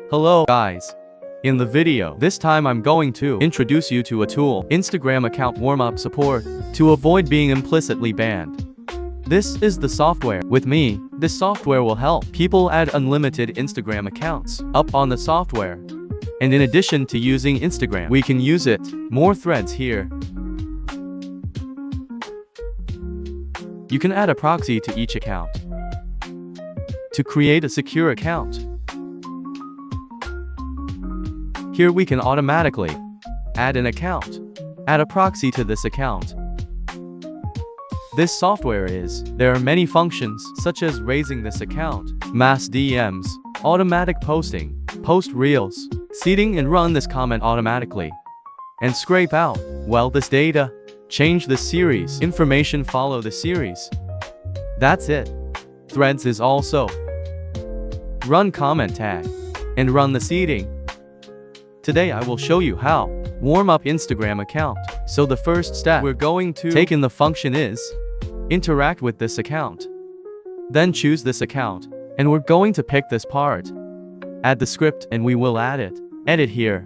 Hello guys. In the video, this time I'm going to introduce you to a tool, Instagram account warm-up support, to avoid being implicitly banned. This is the software. With me, this software will help people add unlimited Instagram accounts up on the software. And in addition to using Instagram, we can use it. More threads here. You can add a proxy to each account to create a secure account. Here we can automatically add an account, add a proxy to this account. This software there are many functions such as raising this account, mass DMs, automatic posting, post reels, seeding and run this comment automatically, and scrape out, well, this data, change the series, information follow the series. That's it. Threads is also run comment tag and run the seeding. Today I will show you how warm up Instagram account. So the first step we're going to take in the function is interact with this account. Then choose this account and we're going to pick this part. Add the script and we will add it. Edit here.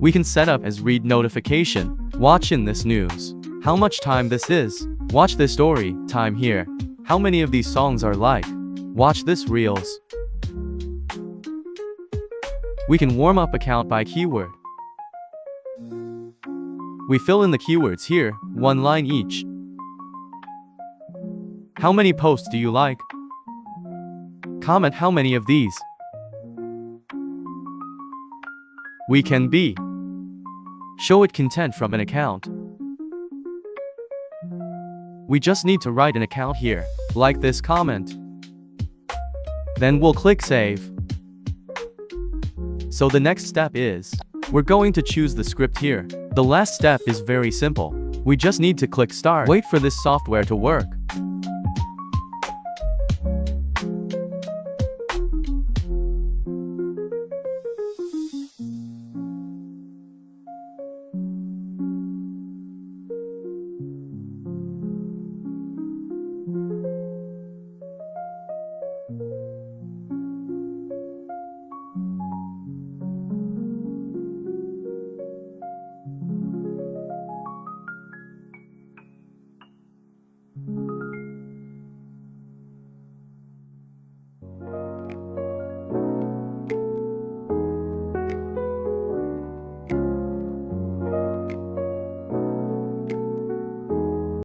We can set up as read notification, watch in this news, how much time this is, watch this story, time here, how many of these songs are like, watch this reels. We can warm up account by keyword. We fill in the keywords here, one line each. How many posts do you like? Comment how many of these. We can show it content from an account. We just need to write an account here, like this comment. Then we'll click save. So the next step is, we're going to choose the script here. The last step is very simple. We just need to click start. Wait for this software to work.